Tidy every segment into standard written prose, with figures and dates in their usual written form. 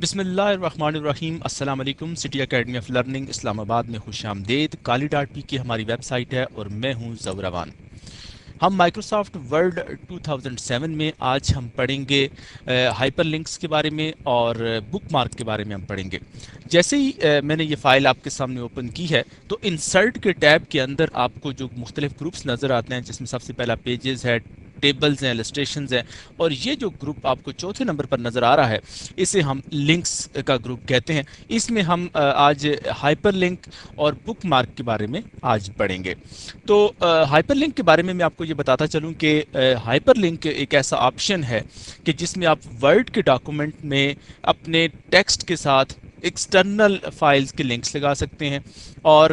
بسم اللہ الرحمن الرحیم۔ السلام علیکم۔ سٹی اکیڈمی آف لرننگ اسلام آباد میں خوش آمدید۔ کالی ڈاٹ پی کی ہماری ویب سائٹ ہے اور میں ہوں ظہور روان۔ ہم مائکروسافٹ ورڈ 2007 میں آج ہم پڑھیں گے ہائپر لنکس کے بارے میں اور بک مارک کے بارے میں ہم پڑھیں گے۔ جیسے ہی میں نے یہ فائل آپ کے سامنے اوپن کی ہے تو انسرٹ کے ٹیب کے اندر آپ کو جو مختلف گروپس نظر آتے ہیں، جس میں سب سے پہلا پیجز ہے، ٹیبلز ہیں، السٹریشنز ہیں، اور یہ جو گروپ آپ کو چوتھے نمبر پر نظر آ رہا ہے اسے ہم لنکس کا گروپ کہتے ہیں۔ اس میں ہم آج ہائپر لنک اور بک مارک کے بارے میں آج پڑھیں گے۔ تو ہائپر لنک کے بارے میں آپ کو یہ بتاتا چلوں کہ ہائپر لنک ایک ایسا آپشن ہے کہ جس میں آپ ورڈ کے ڈاکومنٹ میں اپنے ٹیکسٹ کے ساتھ ایکسٹرنل فائلز کے لنکس لگا سکتے ہیں، اور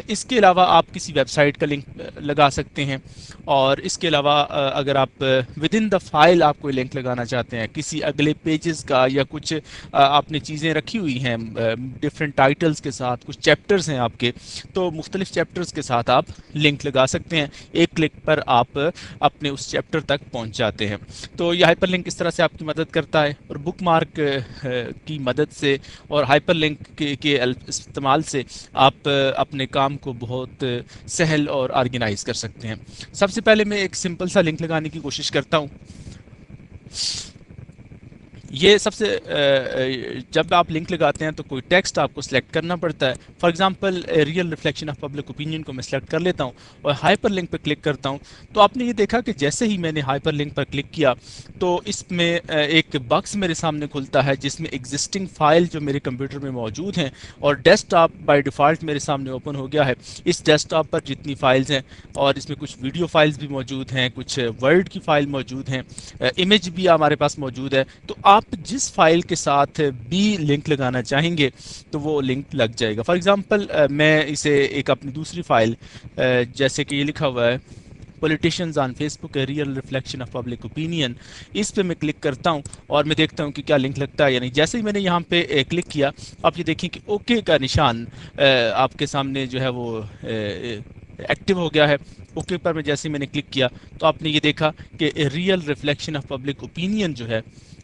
اس کے علاوہ آپ کسی ویب سائٹ کا لنک لگا سکتے ہیں، اور اس کے علاوہ اگر آپ ود ان دا فائل آپ کوئی لنک لگانا چاہتے ہیں کسی اگلے پیجز کا، یا کچھ آپ نے چیزیں رکھی ہوئی ہیں ڈفرینٹ ٹائٹلز کے ساتھ، کچھ چیپٹرز ہیں آپ کے، تو مختلف چیپٹرز کے ساتھ آپ لنک لگا سکتے ہیں۔ ایک کلک پر آپ اپنے اس چیپٹر تک پہنچ جاتے ہیں۔ تو یہ ہائپر لنک اس طرح سے آپ کی مدد کرتا ہے، اور بک مارک کی مدد سے اور ہائپر لنک کے استعمال سے آپ اپنے کام کو بہت سہل اور آرگنائز کر سکتے ہیں۔ سب سے پہلے میں ایک سمپل سا لنک لگانے کی کوشش کرتا ہوں۔ یہ سب سے جب آپ لنک لگاتے ہیں تو کوئی ٹیکسٹ آپ کو سلیکٹ کرنا پڑتا ہے۔ For example real reflection of public opinion کو میں سلیکٹ کر لیتا ہوں اور ہائپر لنک پہ کلک کرتا ہوں۔ تو آپ نے یہ دیکھا کہ جیسے ہی میں نے ہائپر لنک پر کلک کیا تو اس میں ایک باکس میرے سامنے کھلتا ہے جس میں ایگزسٹنگ فائل جو میرے کمپیوٹر میں موجود ہیں، اور ڈیسک ٹاپ بائی ڈیفالٹ میرے سامنے اوپن ہو گیا ہے۔ اس ڈیسک ٹاپ پر جتنی فائلز ہیں، اور اس میں کچھ ویڈیو فائلز بھی موجود ہیں، کچھ ورڈ کی فائل موجود ہیں، امیج بھی ہمارے پاس موجود ہے۔ تو آپ جس فائل کے ساتھ بھی لنک لگانا چاہیں گے تو وہ لنک لگ جائے گا۔ فار ایگزامپل میں اسے ایک اپنی دوسری فائل جیسے کہ یہ لکھا ہوا ہے politicians on Facebook real reflection of public opinion, اس پہ میں کلک کرتا ہوں اور میں دیکھتا ہوں کہ کیا لنک لگتا ہے یا نہیں۔ جیسے ہی میں نے یہاں پہ کلک کیا، آپ یہ دیکھیں کہ اوکے کا نشان آپ کے سامنے جو ہے وہ ایکٹیو ہو گیا ہے۔ اوکے پر میں جیسے ہی میں نے کلک کیا تو آپ نے یہ دیکھا کہ real reflection of public opinion جو ہے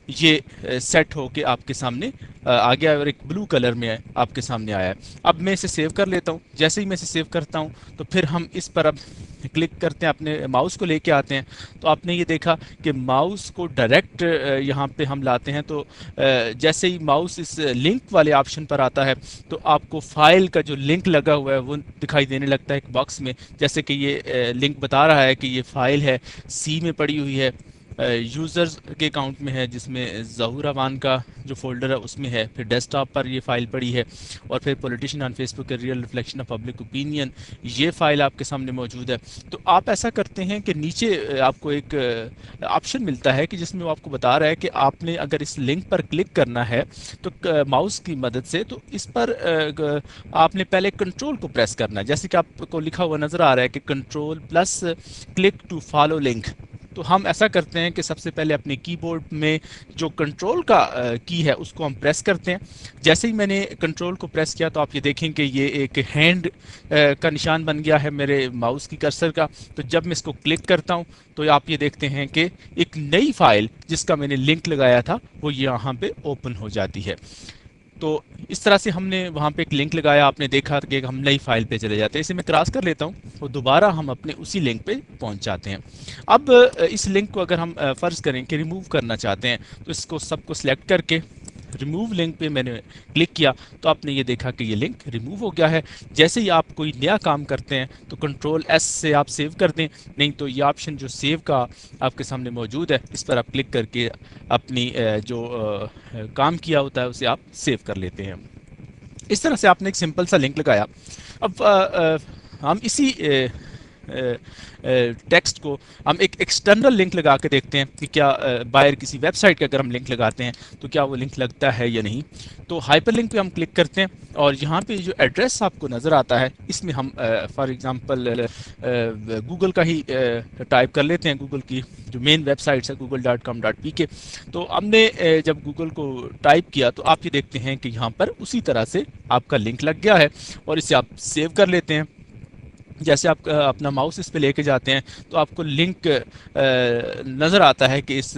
یہ سیٹ ہو کے آپ کے سامنے آ گیا، اور ایک بلو کلر میں آپ کے سامنے آیا ہے۔ اب میں اسے سیو کر لیتا ہوں۔ جیسے ہی میں اسے سیو کرتا ہوں تو پھر ہم اس پر اب کلک کرتے ہیں، اپنے ماؤس کو لے کے آتے ہیں، تو آپ نے یہ دیکھا کہ ماؤس کو ڈائریکٹ یہاں پہ ہم لاتے ہیں، تو جیسے ہی ماؤس اس لنک والے آپشن پر آتا ہے تو آپ کو فائل کا جو لنک لگا ہوا ہے وہ دکھائی دینے لگتا ہے ایک باکس میں، جیسے کہ یہ لنک بتا رہا ہے کہ یہ فائل ہے، سی میں پڑی ہوئی ہے، یوزرز کے اکاؤنٹ میں ہے جس میں ظہور روان کا جو فولڈر ہے اس میں ہے، پھر ڈیسک ٹاپ پر یہ فائل پڑی ہے، اور پھر politician on Facebook real reflection of public opinion یہ فائل آپ کے سامنے موجود ہے۔ تو آپ ایسا کرتے ہیں کہ نیچے آپ کو ایک آپشن ملتا ہے کہ جس میں وہ آپ کو بتا رہا ہے کہ آپ نے اگر اس لنک پر کلک کرنا ہے تو ماؤس کی مدد سے تو اس پر آپ نے پہلے کنٹرول کو پریس کرنا ہے، جیسے کہ آپ کو لکھا ہوا نظر آ رہا ہے کہ control plus click to follow link. تو ہم ایسا کرتے ہیں کہ سب سے پہلے اپنے کی بورڈ میں جو کنٹرول کا کی ہے اس کو ہم پریس کرتے ہیں۔ جیسے ہی میں نے کنٹرول کو پریس کیا تو آپ یہ دیکھیں کہ یہ ایک ہینڈ کا نشان بن گیا ہے میرے ماؤس کی کرسر کا۔ تو جب میں اس کو کلک کرتا ہوں تو آپ یہ دیکھتے ہیں کہ ایک نئی فائل جس کا میں نے لنک لگایا تھا وہ یہاں پہ اوپن ہو جاتی ہے۔ تو اس طرح سے ہم نے وہاں پہ ایک لنک لگایا، آپ نے دیکھا کہ ہم نئی فائل پہ چلے جاتے ہیں۔ اسے میں کراس کر لیتا ہوں اور دوبارہ ہم اپنے اسی لنک پہ پہنچ جاتے ہیں۔ اب اس لنک کو اگر ہم فرض کریں کہ ریموو کرنا چاہتے ہیں تو اس کو سب کو سلیکٹ کر کے ریموو لنک پہ میں نے کلک کیا تو آپ نے یہ دیکھا کہ یہ لنک ریموو ہو گیا ہے۔ جیسے ہی آپ کوئی نیا کام کرتے ہیں تو کنٹرول ایس سے آپ سیو کر دیں، نہیں تو یہ آپشن جو سیو کا آپ کے سامنے موجود ہے اس پر آپ کلک کر کے اپنی جو کام کیا ہوتا ہے اسے آپ سیو کر لیتے ہیں۔ اس طرح سے آپ نے ایک سمپل سا لنک لگایا۔ اب ہم اسی ٹیکسٹ کو ہم ایک ایکسٹرنل لنک لگا کے دیکھتے ہیں کہ کیا باہر کسی ویب سائٹ کا اگر ہم لنک لگاتے ہیں تو کیا وہ لنک لگتا ہے یا نہیں۔ تو ہائپر لنک پہ ہم کلک کرتے ہیں اور یہاں پہ جو ایڈریس آپ کو نظر آتا ہے اس میں ہم فار ایگزامپل گوگل کا ہی ٹائپ کر لیتے ہیں، گوگل کی جو مین ویب سائٹس ہے google.com.pk۔ تو ہم نے جب گوگل کو ٹائپ کیا تو آپ یہ دیکھتے ہیں کہ یہاں پر اسی طرح سے آپ کا لنک لگ گیا ہے، اور اسے آپ سیو کر لیتے ہیں۔ جیسے آپ اپنا ماؤس اس پہ لے کے جاتے ہیں تو آپ کو لنک نظر آتا ہے کہ اس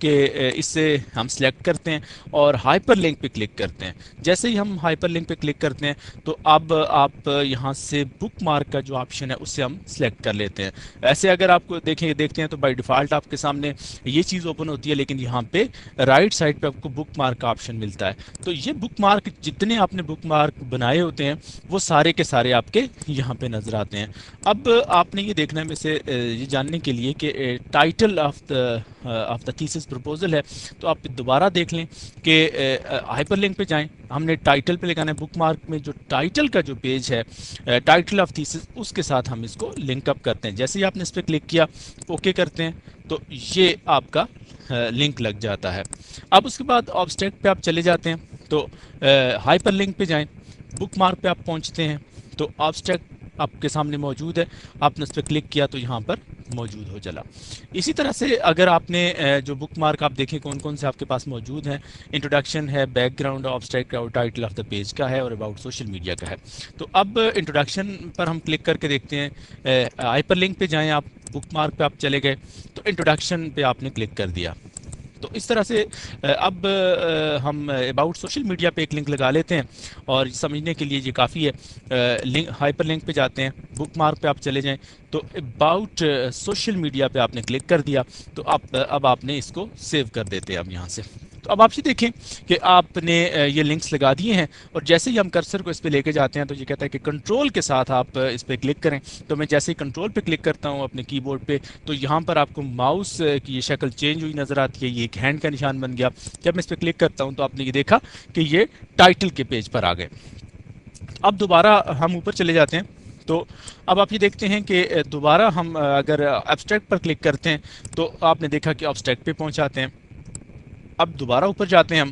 کہ اس سے ہم سلیکٹ کرتے ہیں اور ہائپر لنک پہ کلک کرتے ہیں. جیسے ہی ہم ہائپر لنک پہ کلک کرتے ہیں تو اب آپ یہاں سے بک مارک کا جو آپشن ہے اس سے ہم سلیکٹ کر لیتے ہیں. ایسے اگر آپ کو دیکھتے ہیں تو بائی ڈیفالٹ آپ کے سامنے یہ چیز اوپن ہوتی ہے، لیکن یہاں پہ رائٹ سائڈ پہ آپ کو بک مارک کا آپشن ملتا ہے. تو یہ بک مارک جتنے آپ نے بک مارک بنائے ہوتے ہیں وہ سارے کے سارے آپ کے یہاں پہ نظر آتے ہیں. اب آپ نے یہ دیکھنا ہے میں سے یہ جاننے کے لیے کہ title of the thesis proposal ہے، تو آپ دوبارہ دیکھ لیں کہ ہائپر لنک پہ جائیں. ہم نے ٹائٹل پہ لگانا ہے، بک مارک میں جو ٹائٹل کا جو پیج ہے ٹائٹل آف تھیسس، اس کے ساتھ ہم اس کو لنک اپ کرتے ہیں. جیسے ہی آپ نے اس پہ کلک کیا اوکے کرتے ہیں تو یہ آپ کا لنک لگ جاتا ہے. اب اس کے بعد آبسٹریکٹ پہ آپ چلے جاتے ہیں تو ہائپر لنک پہ جائیں، بک مارک پہ آپ پہنچتے ہیں تو آبسٹریکٹ آپ کے سامنے موجود ہے، آپ نے اس پہ کلک کیا تو یہاں پر موجود ہو چلا. اسی طرح سے اگر آپ نے جو بک مارک آپ دیکھیں کون کون سے آپ کے پاس موجود ہیں، انٹروڈکشن ہے، بیک گراؤنڈ، آبسٹریکٹ اور ٹائٹل آف دا پیج کا ہے اور اباؤٹ سوشل میڈیا کا ہے. تو اب انٹروڈکشن پر ہم کلک کر کے دیکھتے ہیں. ہائپر لنک پہ جائیں، آپ بک مارک پہ آپ چلے گئے تو انٹروڈکشن پہ آپ نے کلک کر دیا. تو اس طرح سے اب ہم اباؤٹ سوشل میڈیا پہ ایک لنک لگا لیتے ہیں اور سمجھنے کے لیے یہ کافی ہے. ہائپر لنک پہ جاتے ہیں، بک مارک پہ آپ چلے جائیں تو اباؤٹ سوشل میڈیا پہ آپ نے کلک کر دیا تو اب آپ نے اس کو سیو کر دیتے ہیں اب یہاں سے. تو اب آپ یہ دیکھیں کہ آپ نے یہ لنکس لگا دیے ہیں اور جیسے ہی ہم کرسر کو اس پہ لے کے جاتے ہیں تو یہ کہتا ہے کہ کنٹرول کے ساتھ آپ اس پہ کلک کریں. تو میں جیسے ہی کنٹرول پہ کلک کرتا ہوں اپنے کی بورڈ پہ تو یہاں پر آپ کو ماؤس کی یہ شکل چینج ہوئی نظر آتی ہے، یہ ایک ہینڈ کا نشان بن گیا. جب میں اس پہ کلک کرتا ہوں تو آپ نے یہ دیکھا کہ یہ ٹائٹل کے پیج پر آ گئے. اب دوبارہ ہم اوپر چلے جاتے ہیں تو اب آپ یہ دیکھتے ہیں کہ دوبارہ ہم اگر ایبسٹریکٹ پر کلک کرتے ہیں تو آپ نے دیکھا کہ ایبسٹریکٹ پہ پہنچاتے ہیں. اب دوبارہ اوپر جاتے ہیں ہم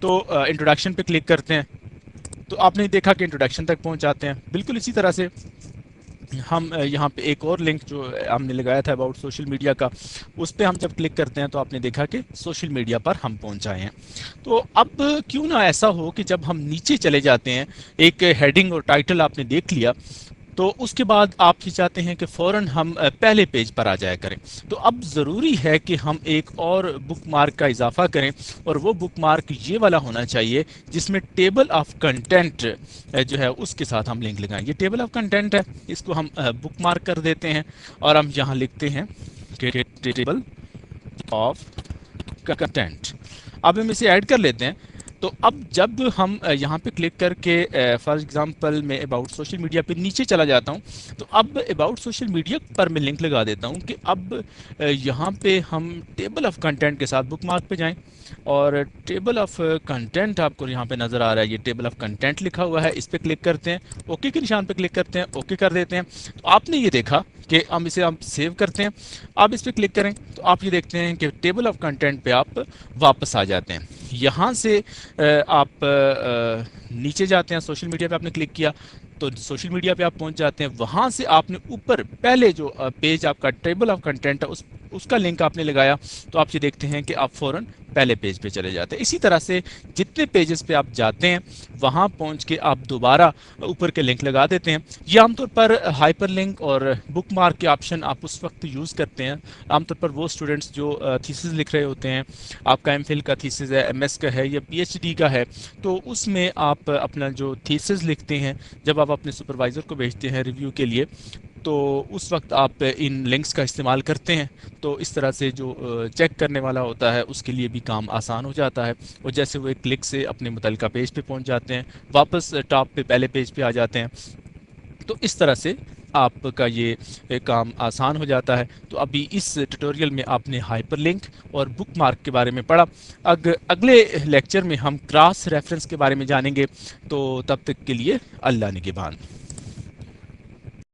تو انٹروڈکشن پہ کلک کرتے ہیں تو آپ نے دیکھا کہ انٹروڈکشن تک پہنچ جاتے ہیں. بالکل اسی طرح سے ہم یہاں پہ ایک اور لنک جو ہم نے لگایا تھا اباؤٹ سوشل میڈیا کا، اس پہ ہم جب کلک کرتے ہیں تو آپ نے دیکھا کہ سوشل میڈیا پر ہم پہنچائے ہیں. تو اب کیوں نہ ایسا ہو کہ جب ہم نیچے چلے جاتے ہیں، ایک ہیڈنگ اور ٹائٹل آپ نے دیکھ لیا تو اس کے بعد آپ یہ چاہتے ہیں کہ فوراً ہم پہلے پیج پر آ جایا کریں. تو اب ضروری ہے کہ ہم ایک اور بک مارک کا اضافہ کریں اور وہ بک مارک یہ والا ہونا چاہیے جس میں ٹیبل آف کنٹینٹ جو ہے اس کے ساتھ ہم لنک لگائیں. یہ ٹیبل آف کنٹینٹ ہے، اس کو ہم بک مارک کر دیتے ہیں اور ہم یہاں لکھتے ہیں کہ ٹیبل آف کنٹینٹ. اب ہم اسے ایڈ کر لیتے ہیں. تو اب جب ہم یہاں پہ کلک کر کے فار ایگزامپل میں اباؤٹ سوشل میڈیا پہ نیچے چلا جاتا ہوں تو اب اباؤٹ سوشل میڈیا پر میں لنک لگا دیتا ہوں کہ اب یہاں پہ ہم ٹیبل آف کنٹینٹ کے ساتھ بک مارک پہ جائیں اور ٹیبل آف کنٹینٹ آپ کو یہاں پہ نظر آ رہا ہے، یہ ٹیبل آف کنٹینٹ لکھا ہوا ہے، اس پہ کلک کرتے ہیں، اوکے کے نشان پہ کلک کرتے ہیں، اوکے کر دیتے ہیں. تو آپ نے یہ دیکھا کہ ہم اسے سیو کرتے ہیں. آپ اس پہ کلک کریں تو آپ یہ دیکھتے ہیں کہ ٹیبل آف کنٹینٹ پہ آپ واپس آ جاتے ہیں. یہاں سے آپ نیچے جاتے ہیں، سوشل میڈیا پہ آپ نے کلک کیا تو سوشل میڈیا پہ آپ پہنچ جاتے ہیں. وہاں سے آپ نے اوپر پہلے جو پیج آپ کا ٹیبل آف کنٹینٹ ہے اس کا لنک آپ نے لگایا تو آپ یہ دیکھتے ہیں کہ آپ فوراً پہلے پیج پہ چلے جاتے ہیں. اسی طرح سے جتنے پیجز پہ آپ جاتے ہیں وہاں پہنچ کے آپ دوبارہ اوپر کے لنک لگا دیتے ہیں. یہ عام طور پر ہائپر لنک اور بک مارک کے آپشن آپ اس وقت یوز کرتے ہیں عام طور پر وہ اسٹوڈنٹس جو تھیسس لکھ رہے ہوتے ہیں. آپ کا ایم فل کا تھیسس ہے، ایم ایس کا ہے یا پی ایچ ڈی کا ہے، تو اس میں آپ اپنا جو تھیسس لکھتے ہیں جب آپ اپنے سپروائزر کو بھیجتے ہیں ریویو کے لیے تو اس وقت آپ ان لنکس کا استعمال کرتے ہیں. تو اس طرح سے جو چیک کرنے والا ہوتا ہے اس کے لیے بھی کام آسان ہو جاتا ہے اور جیسے وہ ایک کلک سے اپنے متعلقہ پیج پہ پہنچ جاتے ہیں، واپس ٹاپ پہ پہلے پیج پہ آ جاتے ہیں. تو اس طرح سے آپ کا یہ کام آسان ہو جاتا ہے. تو ابھی اس ٹیوٹوریل میں آپ نے ہائپر لنک اور بک مارک کے بارے میں پڑھا. اگلے لیکچر میں ہم کراس ریفرنس کے بارے میں جانیں گے. تو تب تک کے لیے اللہ نگہبان.